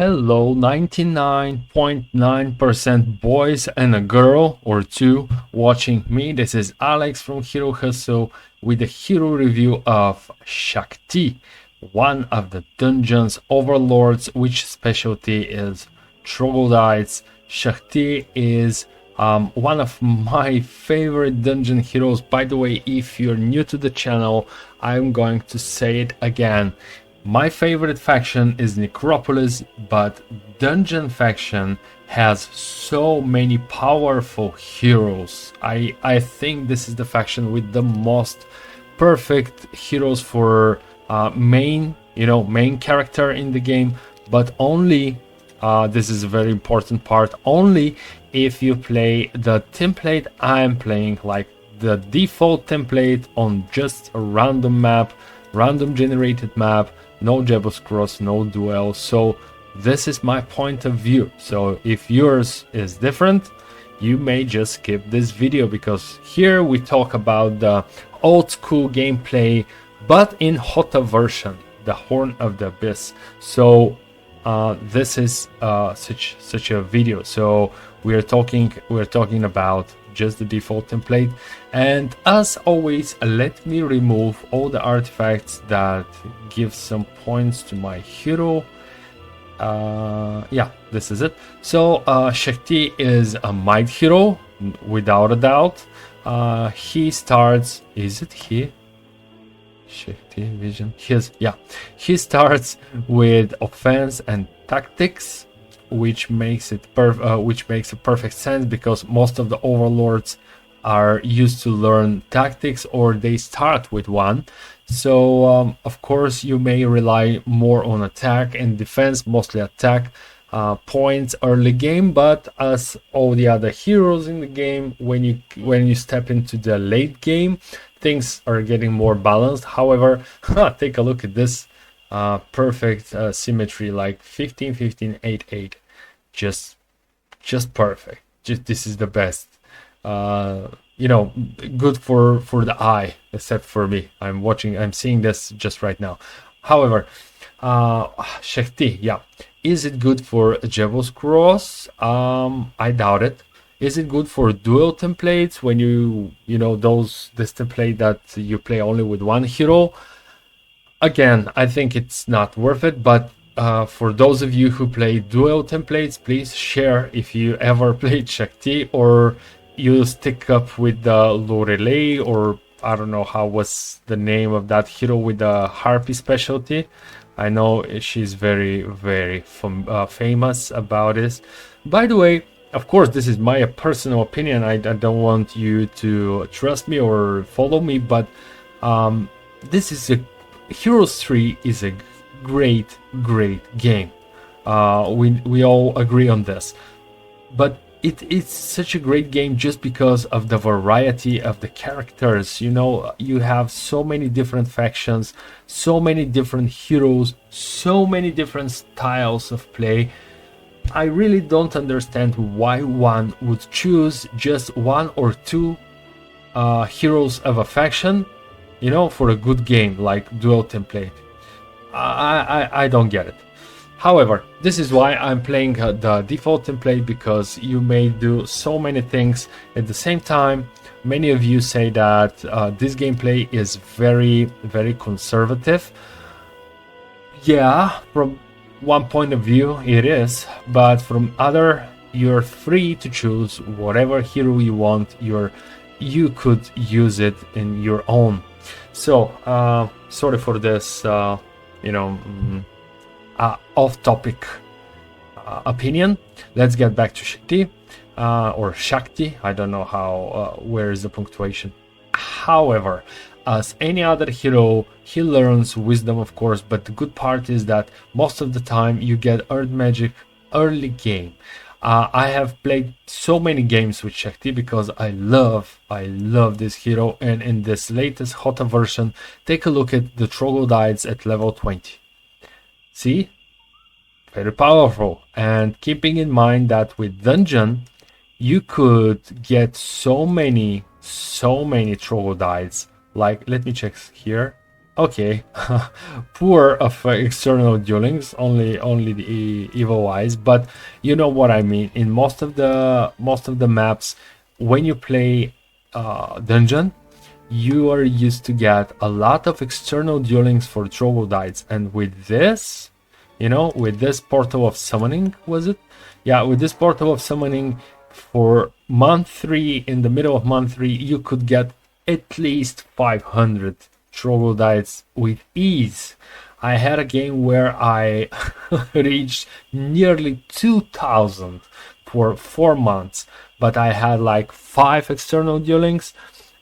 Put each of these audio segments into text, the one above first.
Hello, 99.9% boys and a girl or two watching me. This is Alex from Hero Hustle with a hero review of Shakti, one of the dungeon's overlords, which specialty is Troglodytes. Shakti is one of my favorite dungeon heroes. By the way, if you're new to the channel, I'm going to say it again. My favorite faction is Necropolis, but Dungeon faction has so many powerful heroes. I think this is the faction with the most perfect heroes for main character in the game, but only this is a very important part, only if you play the template I'm playing, like the default template on just a random map, random generated map. No Jebus Cross, no Duel. So this is my point of view. So if yours is different, you may just skip this video, because here we talk about the old school gameplay, but in Hota version, the Horn of the Abyss. So this is such a video. So we're talking about just the default template, and as always, let me remove all the artifacts that give some points to my hero. Yeah, this is it. So Shakti is a might hero without a doubt. He starts, is it he? Shakti vision, he starts with offense and tactics, which makes it perfect sense, because most of the overlords are used to learn tactics, or they start with one. So of course you may rely more on attack and defense, mostly attack points early game, but as all the other heroes in the game, when you step into the late game, things are getting more balanced. However, take a look at this perfect symmetry, like 15 15 8 8, just perfect. This is the best. Good for the eye, except for me. I'm seeing this just right now. However, Shakti, is it good for Jebus Cross? I doubt it. Is it good for duel templates, when this template that you play only with one hero? Again, I think it's not worth it. But for those of you who play duel templates, please share if you ever played Shakti, or you stick up with the Lorelei, or I don't know how was the name of that hero with the Harpy specialty. I know she's very, very famous about this. By the way, of course, this is my personal opinion. I don't want you to trust me or follow me, but this is Heroes 3 is a great game. We all agree on this, but it's such a great game just because of the variety of the characters. You have so many different factions, so many different heroes, so many different styles of play. I really don't understand why one would choose just one or two heroes of a faction, for a good game like duel template. I don't get it. However, this is why I'm playing the default template, because you may do so many things at the same time. Many of you say that this gameplay is very, very conservative. Yeah, from one point of view it is, but from other, you're free to choose whatever hero you want. You could use it in your own. So sorry for this off-topic opinion. Let's get back to Shakti, or Shakti. I don't know how where is the punctuation. However, as any other hero, he learns wisdom, of course, but the good part is that most of the time you get earth magic early game. I have played so many games with Shakti because I love this hero, and in this latest Hota version, take a look at the Troglodytes at level 20. See? Very powerful. And keeping in mind that with dungeon, you could get so many Troglodytes. Like, let me check here. okay, poor of external duelings, only the evil eyes, but you know what I mean. In most of the maps, when you play dungeon, you are used to get a lot of external duelings for troglodytes, and with this, with this portal of summoning, was it? Yeah, with this portal of summoning for month 3, in the middle of month 3, you could get at least 500 troglodytes with ease. I had a game where I reached nearly 2000 for 4 months, but I had like 5 external duelings,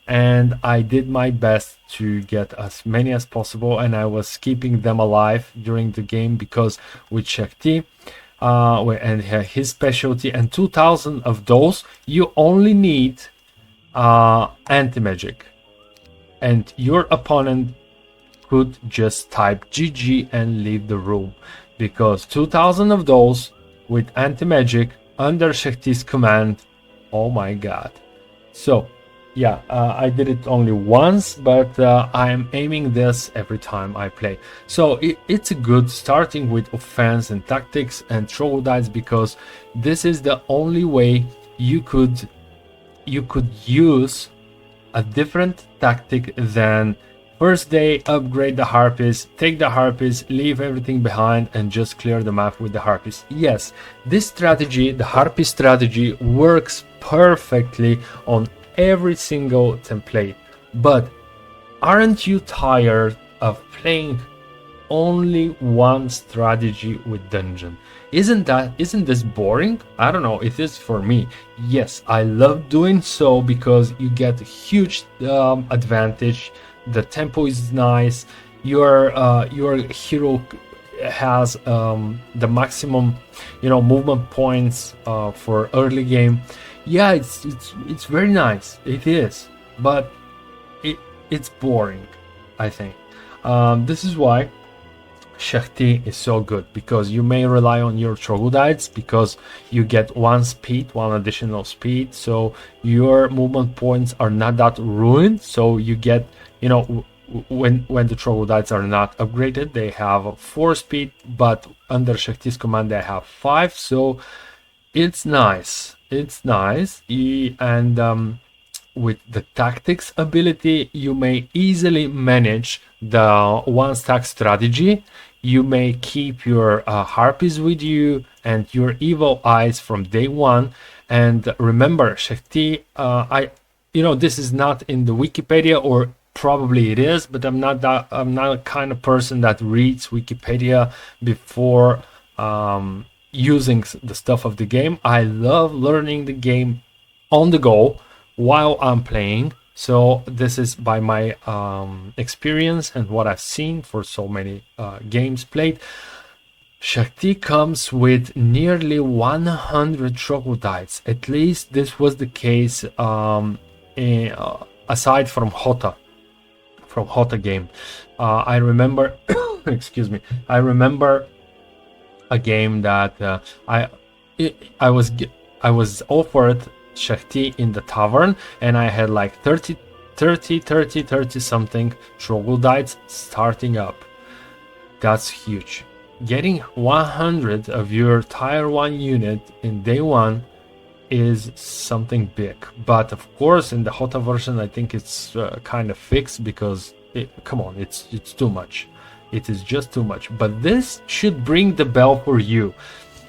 and I did my best to get as many as possible, and I was keeping them alive during the game, because with Shakti and his specialty and 2000 of those, you only need anti-magic, and your opponent could just type GG and leave the room, because 2000 of those with anti-magic under Shakti's command, oh my god. So yeah, I did it only once, but I am aiming this every time I play. So it's a good starting with offense and tactics and troglodytes, because this is the only way you could use a different tactic than first day upgrade the Harpies, take the Harpies, leave everything behind, and just clear the map with the Harpies. Yes, this strategy, the Harpy strategy, works perfectly on every single template, but aren't you tired of playing only one strategy with dungeon? Isn't this boring? I don't know, it is for me. Yes, I love doing so because you get a huge advantage. The tempo is nice. Your hero has the maximum movement points for early game. Yeah, it's very nice, it is, but it's boring, I think. This is why Shakti is so good, because you may rely on your troglodytes, because you get one additional speed, so your movement points are not that ruined. So you get, when the troglodytes are not upgraded, they have 4 speed, but under Shakti's command they have 5. So it's nice. And with the tactics ability, you may easily manage the one stack strategy. You may keep your Harpies with you and your evil eyes from day one. And remember, Shakti, this is not in the Wikipedia, or probably it is, but I'm not a kind of person that reads Wikipedia before using the stuff of the game. I love learning the game on the go while I'm playing. So this is by my experience and what I've seen for so many games played. Shakti comes with nearly 100 troglodytes. At least this was the case aside from Hota game. I remember excuse me, I remember a game that I was offered Shakti in the tavern, and I had like 30 something troglodytes starting up. That's huge. Getting 100 of your tier 1 unit in day 1 is something big. But of course, in the Hota version, I think it's kind of fixed, because come on, it's too much. It is just too much. But this should ring the bell for you.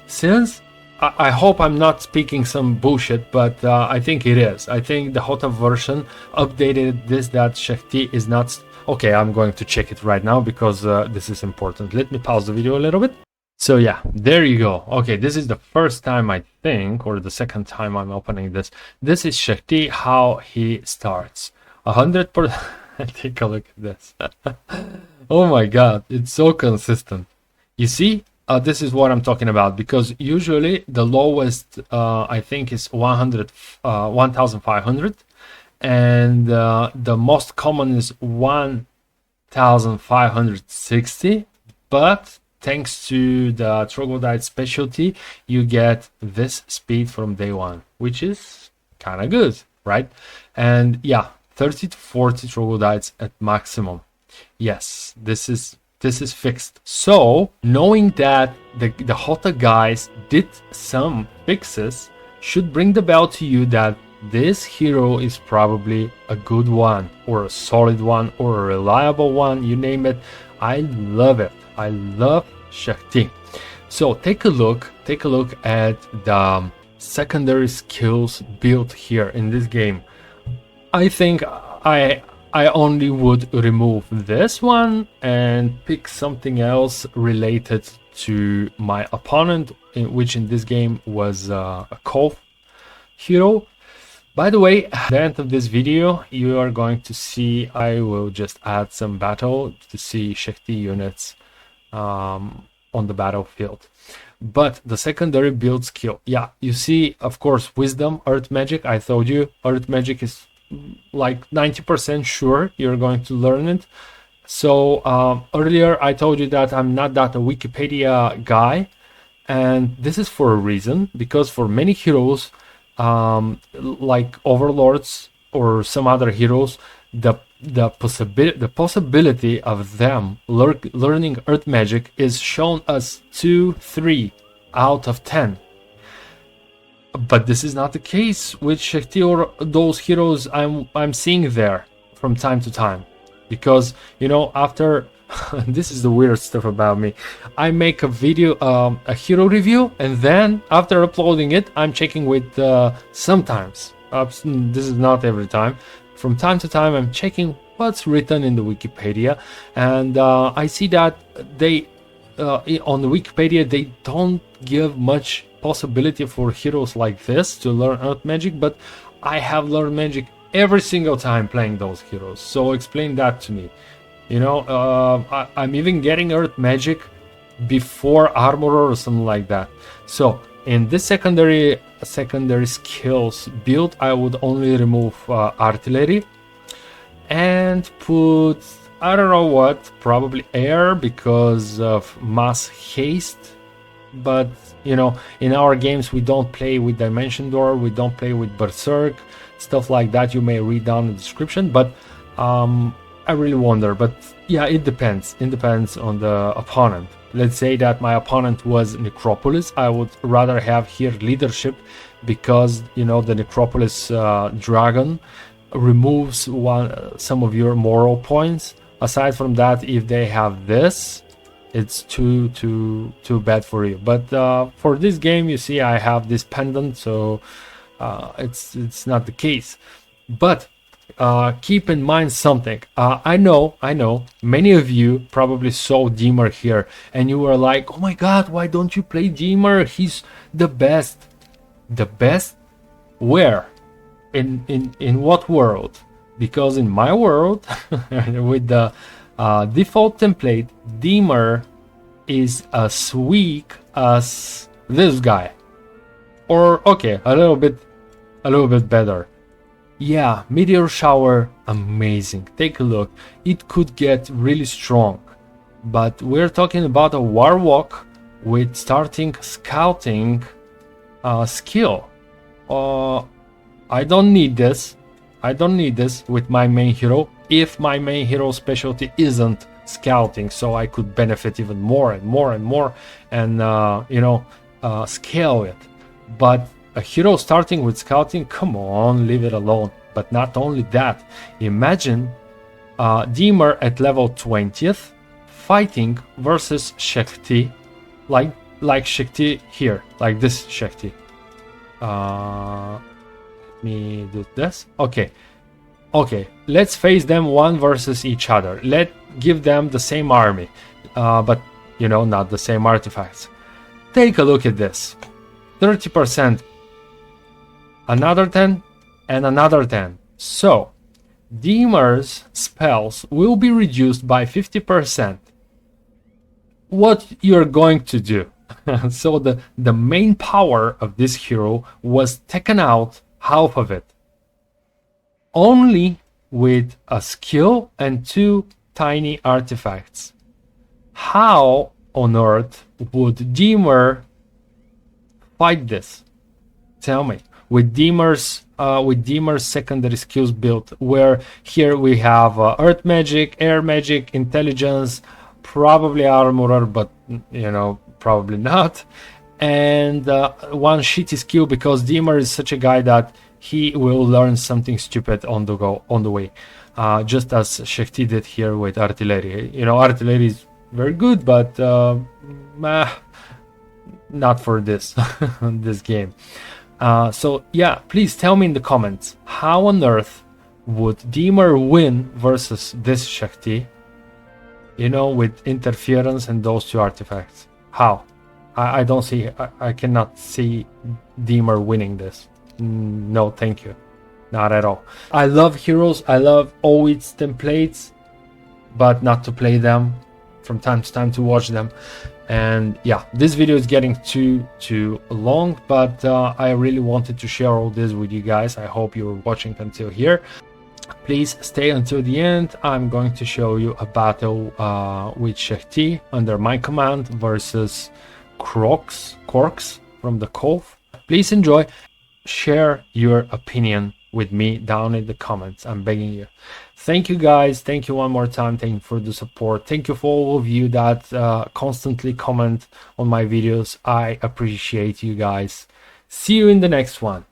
Since I hope I'm not speaking some bullshit, but I think it is. I think the Hota version updated this, that Shakti is not... Okay, I'm going to check it right now, because this is important. Let me pause the video a little bit. So yeah, there you go. Okay, this is the first time, I think, or the second time I'm opening this. This is Shakti, how he starts. 100%. Take a look at this. Oh my god, it's so consistent. You see, this is what I'm talking about, because usually the lowest I think is 1500, and the most common is 1560. But thanks to the Troglodyte specialty, you get this speed from day 1, which is kind of good, right? And yeah, 30 to 40 Troglodytes at maximum. Yes, this is fixed. So knowing that the Hota guys did some fixes should bring the bell to you that this hero is probably a good one, or a solid one, or a reliable one, you name it. I love it. I love Shakti. So take a look at the secondary skills built here in this game. I think I only would remove this one and pick something else related to my opponent, which in this game was a Cove hero. By the way, at the end of this video, you are going to see, I will just add some battle to see Shakti units on the battlefield. But the secondary build skill, yeah, you see, of course, Wisdom, Earth Magic. I told you, Earth Magic is like 90% sure you're going to learn it. So earlier I told you that I'm not that a Wikipedia guy, and this is for a reason, because for many heroes, like overlords or some other heroes, the possibility of them learning Earth Magic is shown as 2-3 out of 10. But this is not the case with Shakti or those heroes I'm seeing there from time to time, because you know, after this is the weird stuff about me. I make a video, a hero review, and then after uploading it, I'm checking with sometimes. This is not every time. From time to time, I'm checking what's written in the Wikipedia, and I see that they on the Wikipedia they don't give much possibility for heroes like this to learn Earth Magic, but I have learned magic every single time playing those heroes. So explain that to me. You know, I'm even getting Earth Magic before Armorer or something like that. So in this secondary skills build, I would only remove artillery and put, I don't know what, probably air because of mass haste. But you know, in our games we don't play with Dimension Door, we don't play with Berserk, stuff like that. You may read down the description, but I really wonder. But yeah, it depends on the opponent. Let's say that my opponent was Necropolis, I would rather have here leadership, because you know, the Necropolis dragon removes some of your moral points. Aside from that, if they have this, it's too bad for you. But for this game, you see, I have this pendant, so it's not the case. But keep in mind something. I know many of you probably saw Deemer here and you were like, oh my god, why don't you play Deemer? He's the best. The best where? In what world? Because in my world with the default template, Deemer is as weak as this guy, or okay, a little bit better. Yeah, Meteor Shower, amazing. Take a look. It could get really strong, but we're talking about a Warwalk with starting scouting skill. I don't need this. With my main hero, if my main hero specialty isn't scouting, so I could benefit even more and more and more, and scale it. But a hero starting with scouting, come on, leave it alone. But not only that, imagine Deemer at level 20th fighting versus Shakti, like Shakti here, like this Shakti. Let me do this. Okay, let's face them one versus each other. Give them the same army, but you know, not the same artifacts. Take a look at this. 30%, another 10, and another 10. So Deemer's spells will be reduced by 50%. What you're going to do? So the main power of this hero was taken out, half of it, only with a skill and 2 tiny artifacts. How on earth would Deemer fight this? Tell me. With Deemer's with Deemer's secondary skills build, where here we have earth magic, air magic, intelligence, probably armorer, but you know, probably not, and one shitty skill, because Deemer is such a guy that he will learn something stupid on the way, just as Shakti did here with artillery. You know, artillery is very good, but not for this this game. So yeah, please tell me in the comments, how on earth would Deemer win versus this Shakti, you know, with interference and those two artifacts? How? I don't see, I cannot see Deemer winning this. No, thank you. Not at all. I love heroes, I love all its templates, but not to play them, from time to time to watch them. And yeah, this video is getting too long, but I really wanted to share all this with you guys. I hope you were watching until here. Please stay until the end. I'm going to show you a battle with Shakti under my command versus Corks from the Cove. Please enjoy. Share your opinion with me down in the comments. I'm begging you. Thank you guys. Thank you one more time. Thank you for the support. Thank you for all of you that constantly comment on my videos. I appreciate you guys. See you in the next one.